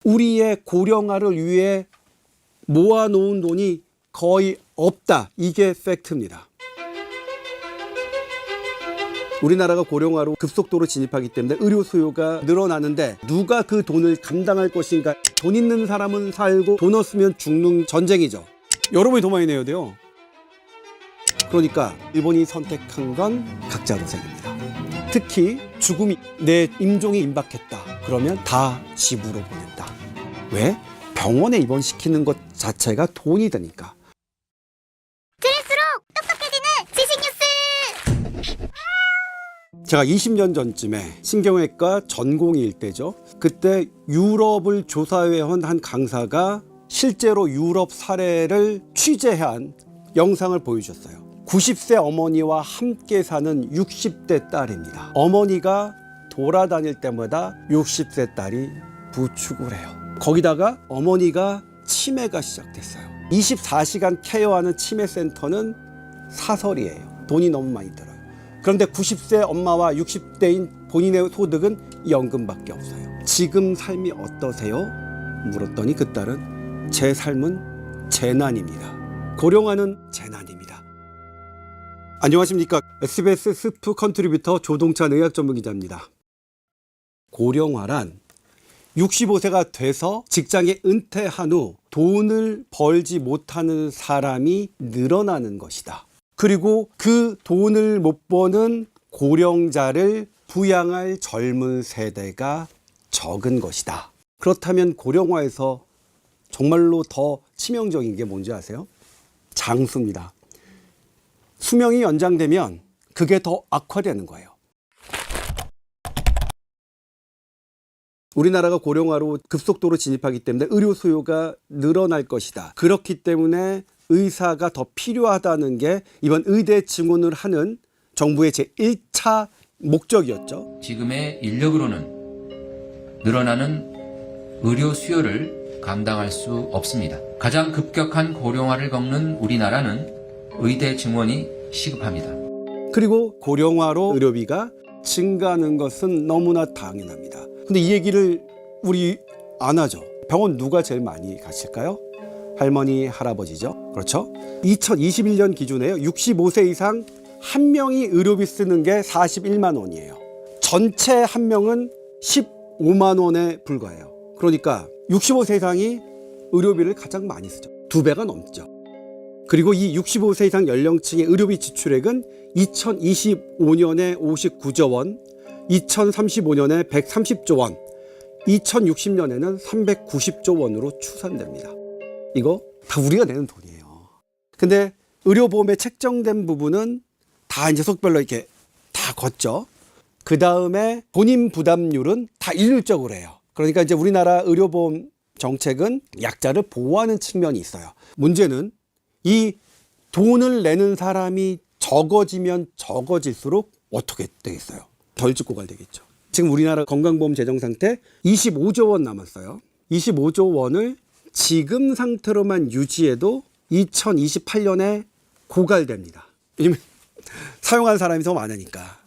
우리의 고령화를 위해 모아놓은 돈이 거의 없다. 이게 팩트입니다. 우리나라가 고령화로 급속도로 진입하기 때문에 의료 수요가 늘어나는데 누가 그 돈을 감당할 것인가. 돈 있는 사람은 살고 돈 없으면 죽는 전쟁이죠. 여러분이 돈 많이 내야 돼요. 그러니까 일본이 선택한 건 각자 도생입니다. 특히 죽음이 내 임종이 임박했다. 그러면 다 집으로 보낸다. 왜? 병원에 입원시키는 것 자체가 돈이 되니까. 들을수록 똑똑해지는 지식 뉴스. 제가 20년 전쯤에 신경외과 전공의일 때죠. 그때 유럽을 조사해온 한 강사가 실제로 유럽 사례를 취재한 영상을 보여주셨어요. 90세 어머니와 함께 사는 60대 딸입니다. 어머니가 돌아다닐 때마다 60세 딸이 부축을 해요. 거기다가 어머니가 치매가 시작됐어요. 24시간 케어하는 치매센터는 사설이에요. 돈이 너무 많이 들어요. 그런데 90세 엄마와 60대인 본인의 소득은 연금밖에 없어요. 지금 삶이 어떠세요? 물었더니 그 딸은 제 삶은 재난입니다. 고령화는 재난입니다. 안녕하십니까. SBS 스프 컨트리뷰터 조동찬 의학 전문 기자입니다. 고령화란 65세가 돼서 직장에 은퇴한 후 돈을 벌지 못하는 사람이 늘어나는 것이다. 그리고 그 돈을 못 버는 고령자를 부양할 젊은 세대가 적은 것이다. 그렇다면 고령화에서 정말로 더 치명적인 게 뭔지 아세요? 장수입니다. 수명이 연장되면 그게 더 악화되는 거예요. 우리나라가 고령화로 급속도로 진입하기 때문에 의료 수요가 늘어날 것이다. 그렇기 때문에 의사가 더 필요하다는 게 이번 의대 증원을 하는 정부의 제1차 목적이었죠. 지금의 인력으로는 늘어나는 의료 수요를 감당할 수 없습니다. 가장 급격한 고령화를 겪는 우리나라는 의대 증원이 시급합니다. 그리고 고령화로 의료비가 증가하는 것은 너무나 당연합니다. 근데 이 얘기를 우리 안 하죠. 병원 누가 제일 많이 가실까요? 할머니, 할아버지죠. 그렇죠? 2021년 기준에요. 65세 이상 한 명이 의료비 쓰는 게 41만 원이에요. 전체 한 명은 15만 원에 불과해요. 그러니까 65세 이상이 의료비를 가장 많이 쓰죠. 2배가 넘죠. 그리고 이 65세 이상 연령층의 의료비 지출액은 2025년에 59조 원, 2035년에 130조 원, 2060년에는 390조 원으로 추산됩니다. 이거 다 우리가 내는 돈이에요. 근데 의료보험에 책정된 부분은 다 이제 속별로 이렇게 다 걷죠. 그 다음에 본인 부담률은 다 일률적으로 해요. 그러니까 이제 우리나라 의료보험 정책은 약자를 보호하는 측면이 있어요. 문제는 이 돈을 내는 사람이 적어지면 적어질수록 어떻게 되겠어요? 덜 고갈되겠죠. 지금 우리나라 건강보험 재정 상태 25조 원 남았어요. 25조 원을 지금 상태로만 유지해도 2028년에 고갈됩니다. 왜냐면 사용하는 사람이 더 많으니까.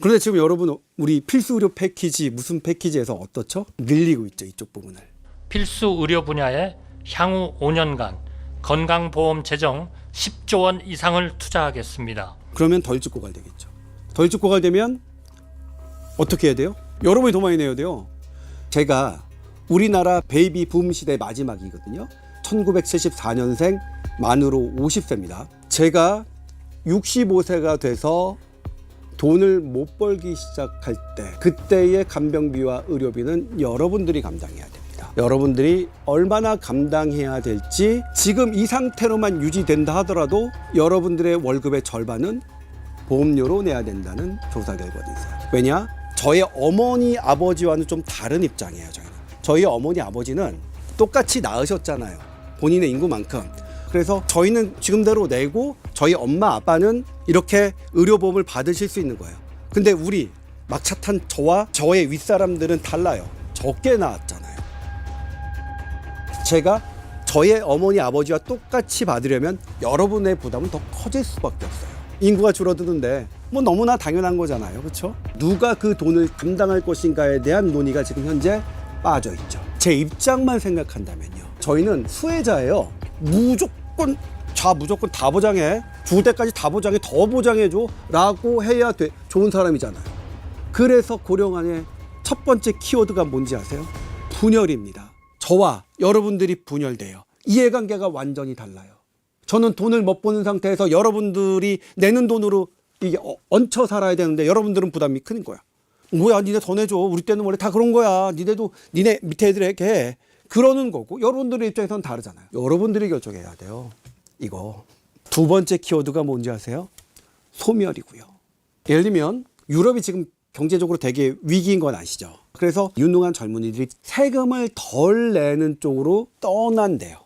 그런데 지금 여러분 우리 필수 의료 패키지 무슨 패키지에서 어떻죠? 늘리고 있죠. 이쪽 부분을. 필수 의료 분야에 향후 5년간 건강보험 재정 10조 원 이상을 투자하겠습니다. 그러면 덜 고갈되겠죠. 덜 고갈되면 어떻게 해야 돼요? 여러분이 더 많이 내야 돼요. 제가 우리나라 베이비 붐 시대 마지막이거든요. 1974년생 만으로 50세입니다. 제가 65세가 돼서 돈을 못 벌기 시작할 때 그때의 간병비와 의료비는 여러분들이 감당해야 됩니다. 여러분들이 얼마나 감당해야 될지 지금 이 상태로만 유지된다 하더라도 여러분들의 월급의 절반은 보험료로 내야 된다는 조사 결과도 있어요. 왜냐? 저의 어머니 아버지와는 좀 다른 입장이에요. 저희 어머니 아버지는 똑같이 낳으셨잖아요. 본인의 인구만큼. 그래서 저희는 지금대로 내고 저희 엄마 아빠는 이렇게 의료보험을 받으실 수 있는 거예요. 근데 우리 막차 탄 저와 저의 윗사람들은 달라요. 적게 낳았잖아요. 제가 저의 어머니 아버지와 똑같이 받으려면 여러분의 부담은 더 커질 수밖에 없어요. 인구가 줄어드는데 뭐 너무나 당연한 거잖아요. 그렇죠? 누가 그 돈을 감당할 것인가에 대한 논의가 지금 현재 빠져 있죠. 제 입장만 생각한다면요. 저희는 수혜자예요. 무조건 무조건 다 보장해. 죽을 때까지 다 보장해. 더 보장해줘. 라고 해야 좋은 사람이잖아요. 그래서 고령안의 첫 번째 키워드가 뭔지 아세요? 분열입니다. 저와 여러분들이 분열돼요. 이해관계가 완전히 달라요. 저는 돈을 못 버는 상태에서 여러분들이 내는 돈으로 이게 얹혀 살아야 되는데 여러분들은 부담이 큰 거야. 뭐야, 니네 더 내줘. 우리 때는 원래 다 그런 거야. 니네도 니네 밑에 애들에게 해. 그러는 거고, 여러분들의 입장에서는 다르잖아요. 여러분들이 결정해야 돼요. 이거. 두 번째 키워드가 뭔지 아세요? 소멸이고요. 예를 들면 유럽이 지금 경제적으로 되게 위기인 건 아시죠? 그래서 유능한 젊은이들이 세금을 덜 내는 쪽으로 떠난대요.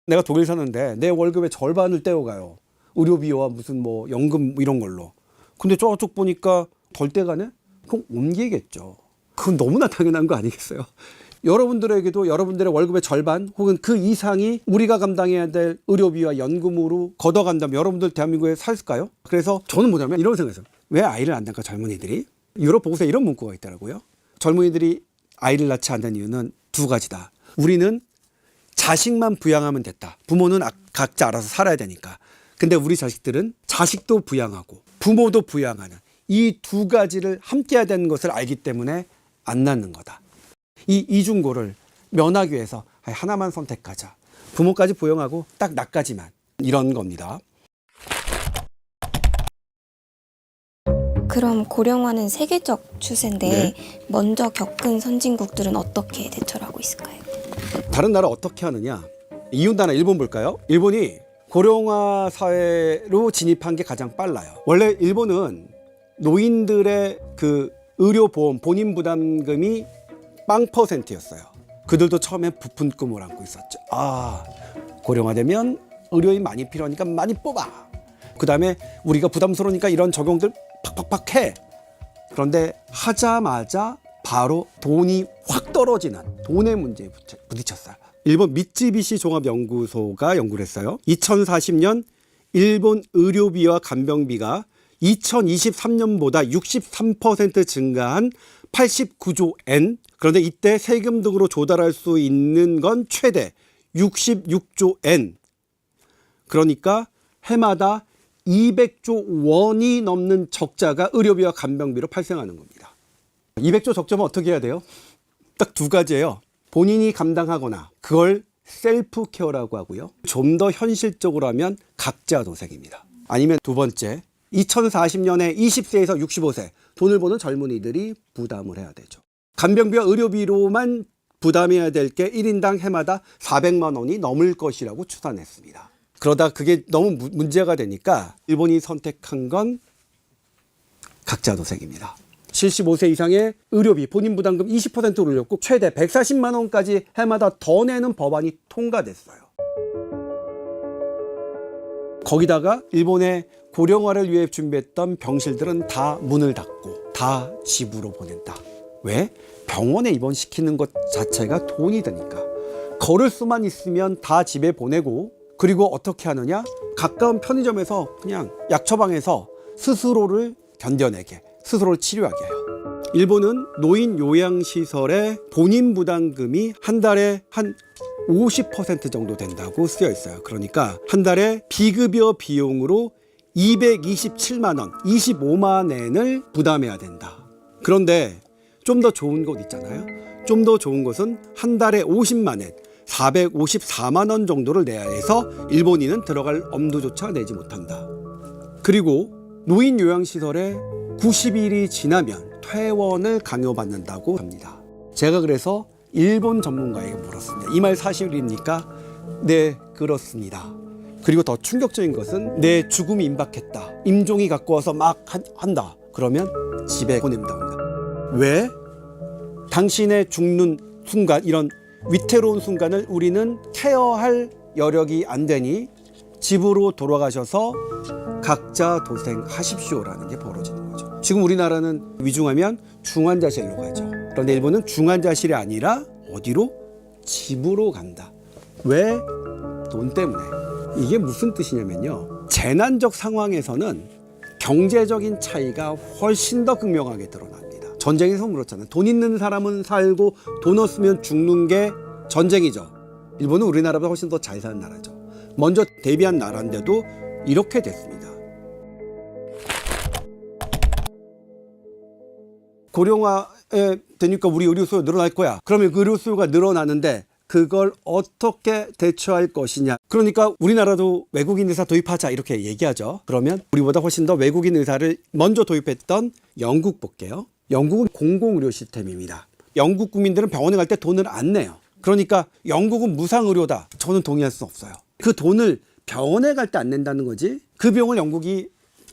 내가 독일 사는데 내 월급의 절반을 떼어가요. 의료비와 무슨 뭐 연금 이런 걸로. 근데 저쪽 보니까 덜 떼가네? 그럼 옮기겠죠. 그건 너무나 당연한 거 아니겠어요? 여러분들에게도 여러분들의 월급의 절반 혹은 그 이상이 우리가 감당해야 될 의료비와 연금으로 걷어간다면 여러분들 대한민국에 살까요? 그래서 저는 뭐냐면 이런 생각했어요. 왜 아이를 안 낳을까, 젊은이들이? 유럽 보고서에 이런 문구가 있더라고요. 젊은이들이 아이를 낳지 않는 이유는 두 가지다. 우리는 자식만 부양하면 됐다. 부모는 각자 알아서 살아야 되니까. 근데 우리 자식들은 자식도 부양하고 부모도 부양하는 이 두 가지를 함께 해야 되는 것을 알기 때문에 안 낳는 거다. 이 이중고를 면하기 위해서 하나만 선택하자. 부모까지 부양하고 딱 나까지만. 이런 겁니다. 그럼 고령화는 세계적 추세인데 네. 먼저 겪은 선진국들은 어떻게 대처를 하고 있을까요? 다른 나라 어떻게 하느냐? 이웃 나라 일본 볼까요? 일본이 고령화 사회로 진입한 게 가장 빨라요. 원래 일본은 노인들의 그 의료보험 본인 부담금이 0%였어요. 그들도 처음에 부푼 꿈을 안고 있었죠. 고령화되면 의료인 많이 필요하니까 많이 뽑아. 그 다음에 우리가 부담스러우니까 이런 적용들 팍팍팍 해. 그런데 하자마자 바로 돈이 확 떨어지는 돈의 문제에 부딪혔어요. 일본 미쯔비시 종합연구소가 연구를 했어요. 2040년 일본 의료비와 간병비가 2023년보다 63% 증가한 89조 엔. 그런데 이때 세금 등으로 조달할 수 있는 건 최대 66조 엔. 그러니까 해마다 200조 원이 넘는 적자가 의료비와 간병비로 발생하는 겁니다. 200조 적자면 어떻게 해야 돼요? 딱 두 가지예요. 본인이 감당하거나 그걸 셀프 케어라고 하고요. 좀 더 현실적으로 하면 각자 도생입니다. 아니면 두 번째, 2040년에 20세에서 65세 돈을 버는 젊은이들이 부담을 해야 되죠. 간병비와 의료비로만 부담해야 될 게 1인당 해마다 400만 원이 넘을 것이라고 추산했습니다. 그러다 그게 너무 문제가 되니까 일본이 선택한 건 각자 도생입니다. 75세 이상의 의료비 본인 부담금 20%를 올렸고 최대 140만 원까지 해마다 더 내는 법안이 통과됐어요. 거기다가 일본의 고령화를 위해 준비했던 병실들은 다 문을 닫고 다 집으로 보낸다. 왜? 병원에 입원시키는 것 자체가 돈이 드니까. 걸을 수만 있으면 다 집에 보내고, 그리고 어떻게 하느냐? 가까운 편의점에서 그냥 약처방에서 스스로를 견뎌내게, 스스로를 치료하게 해요. 일본은 노인 요양시설의 본인 부담금이 한 달에 한 50% 정도 된다고 쓰여 있어요. 그러니까 한 달에 비급여 비용으로 227만 원, 25만 엔을 부담해야 된다. 그런데 좀 더 좋은 것 있잖아요. 좀 더 좋은 것은 한 달에 50만 엔, 454만 원 정도를 내야 해서 일본인은 들어갈 엄두조차 내지 못한다. 그리고 노인 요양시설에 90일이 지나면 퇴원을 강요받는다고 합니다. 제가 그래서 일본 전문가에게 물었습니다. 이 말 사실입니까? 네, 그렇습니다. 그리고 더 충격적인 것은 내 죽음이 임박했다. 임종이 갖고 와서 막 한다. 그러면 집에 보낸다고 합니다. 왜? 당신의 죽는 순간, 이런 위태로운 순간을 우리는 케어할 여력이 안 되니 집으로 돌아가셔서 각자 도생하십시오라는 게 벌어지는 거죠. 지금 우리나라는 위중하면 중환자실로 가죠. 그런데 일본은 중환자실이 아니라 어디로? 집으로 간다. 왜? 돈 때문에. 이게 무슨 뜻이냐면요. 재난적 상황에서는 경제적인 차이가 훨씬 더 극명하게 드러납니다. 전쟁에서 그렇잖아요. 돈 있는 사람은 살고 돈 없으면 죽는 게 전쟁이죠. 일본은 우리나라보다 훨씬 더 잘 사는 나라죠. 먼저 대비한 나라인데도 이렇게 됐습니다. 고령화에 되니까 우리 의료 수요 늘어날 거야. 그러면 그 의료 수요가 늘어나는데 그걸 어떻게 대처할 것이냐. 그러니까 우리나라도 외국인 의사 도입하자 이렇게 얘기하죠. 그러면 우리보다 훨씬 더 외국인 의사를 먼저 도입했던 영국 볼게요. 영국은 공공의료 시스템입니다. 영국 국민들은 병원에 갈 때 돈을 안 내요. 그러니까 영국은 무상의료다. 저는 동의할 수 없어요. 그 돈을 병원에 갈 때 안 낸다는 거지 그 비용을 영국이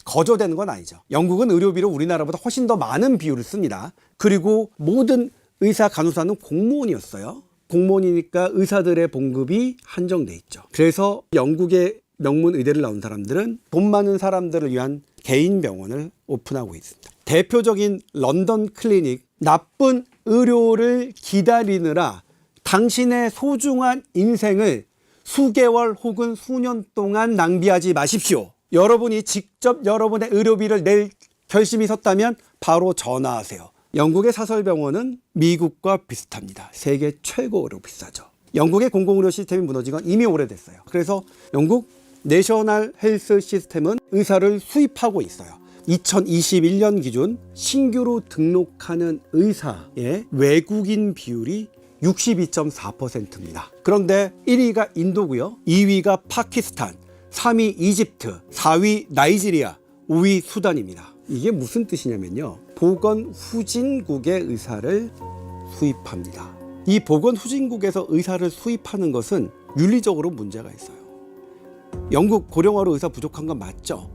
거저되는 건 아니죠. 영국은 의료비로 우리나라보다 훨씬 더 많은 비율을 씁니다. 그리고 모든 의사 간호사는 공무원이었어요. 공무원이니까 의사들의 봉급이 한정돼 있죠. 그래서 영국의 명문 의대를 나온 사람들은 돈 많은 사람들을 위한 개인 병원을 오픈하고 있습니다. 대표적인 런던 클리닉, 나쁜 의료를 기다리느라 당신의 소중한 인생을 수개월 혹은 수년 동안 낭비하지 마십시오. 여러분이 직접 여러분의 의료비를 낼 결심이 섰다면 바로 전화하세요. 영국의 사설병원은 미국과 비슷합니다. 세계 최고로 비싸죠. 영국의 공공의료 시스템이 무너진 건 이미 오래됐어요. 그래서 영국 내셔널 헬스 시스템은 의사를 수입하고 있어요. 2021년 기준 신규로 등록하는 의사의 외국인 비율이 62.4%입니다. 그런데 1위가 인도고요. 2위가 파키스탄, 3위 이집트, 4위 나이지리아, 5위 수단입니다. 이게 무슨 뜻이냐면요. 보건 후진국의 의사를 수입합니다. 이 보건 후진국에서 의사를 수입하는 것은 윤리적으로 문제가 있어요. 영국 고령화로 의사 부족한 건 맞죠.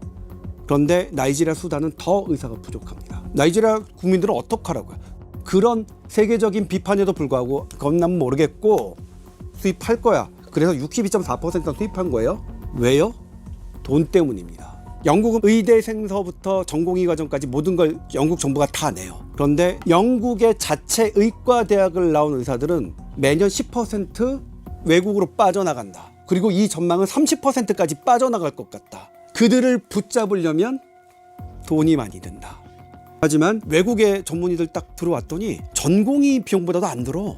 그런데 나이지리아, 수단은 더 의사가 부족합니다. 나이지리아 국민들은 어떡하라고요? 그런 세계적인 비판에도 불구하고 그건 난 모르겠고 수입할 거야. 그래서 62.4%는 수입한 거예요. 왜요? 돈 때문입니다. 영국은 의대생서부터 전공의 과정까지 모든 걸 영국 정부가 다 내요. 그런데 영국의 자체 의과대학을 나온 의사들은 매년 10% 외국으로 빠져나간다. 그리고 이 전망은 30%까지 빠져나갈 것 같다. 그들을 붙잡으려면 돈이 많이 든다. 하지만 외국의 전문의들 딱 들어왔더니 전공의 비용보다도 안 들어.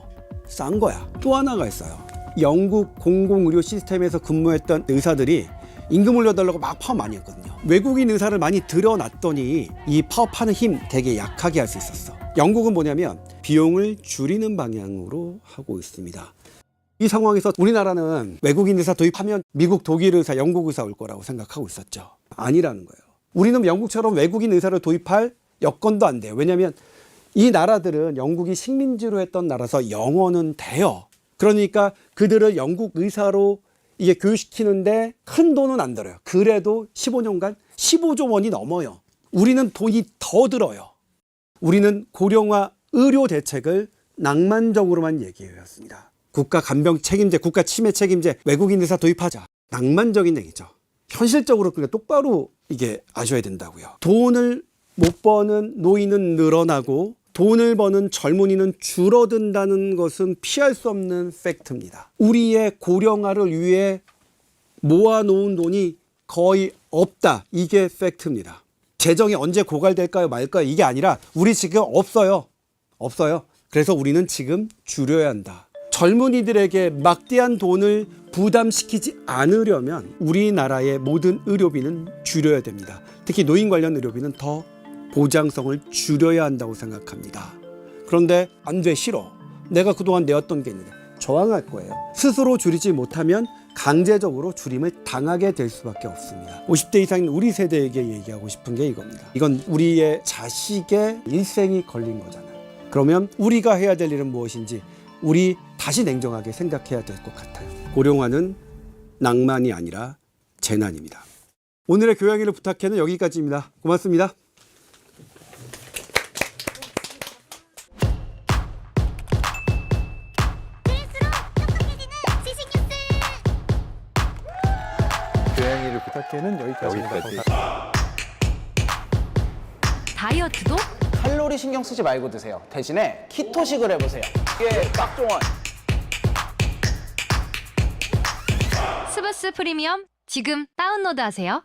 싼 거야. 또 하나가 있어요. 영국 공공의료 시스템에서 근무했던 의사들이 임금 올려달라고 막 파업 많이 했거든요. 외국인 의사를 많이 들여놨더니 이 파업하는 힘 되게 약하게 할 수 있었어. 영국은 뭐냐면 비용을 줄이는 방향으로 하고 있습니다. 이 상황에서 우리나라는 외국인 의사 도입하면 미국, 독일 의사, 영국 의사 올 거라고 생각하고 있었죠. 아니라는 거예요. 우리는 영국처럼 외국인 의사를 도입할 여건도 안 돼요. 왜냐하면 이 나라들은 영국이 식민지로 했던 나라서 영어는 돼요. 그러니까 그들을 영국 의사로 이게 교육시키는데 큰 돈은 안 들어요. 그래도 15년간 15조 원이 넘어요. 우리는 돈이 더 들어요. 우리는 고령화 의료 대책을 낭만적으로만 얘기해왔습니다. 국가 간병 책임제, 국가 치매 책임제, 외국인 의사 도입하자. 낭만적인 얘기죠. 현실적으로 그러니까 똑바로 이게 아셔야 된다고요. 돈을 못 버는 노인은 늘어나고 돈을 버는 젊은이는 줄어든다는 것은 피할 수 없는 팩트입니다. 우리의 고령화를 위해 모아놓은 돈이 거의 없다. 이게 팩트입니다. 재정이 언제 고갈될까요 말까요 이게 아니라 우리 지금 없어요. 없어요. 그래서 우리는 지금 줄여야 한다. 젊은이들에게 막대한 돈을 부담시키지 않으려면 우리나라의 모든 의료비는 줄여야 됩니다. 특히 노인 관련 의료비는 더 보장성을 줄여야 한다고 생각합니다. 그런데 안 돼, 싫어. 내가 그동안 내었던 게 있는데 저항할 거예요. 스스로 줄이지 못하면 강제적으로 줄임을 당하게 될 수밖에 없습니다. 50대 이상인 우리 세대에게 얘기하고 싶은 게 이겁니다. 이건 우리의 자식의 일생이 걸린 거잖아요. 그러면 우리가 해야 될 일은 무엇인지 우리 다시 냉정하게 생각해야 될 것 같아요. 고령화는 낭만이 아니라 재난입니다. 오늘의 교양일을 부탁해는 여기까지입니다. 고맙습니다. 교양이를 부탁해는 여기까지입니다. 다이어트도 칼로리 신경 쓰지 말고 드세요. 대신에 키토식을 해보세요. 이게 깍종원. 스브스 프리미엄 지금 다운로드하세요.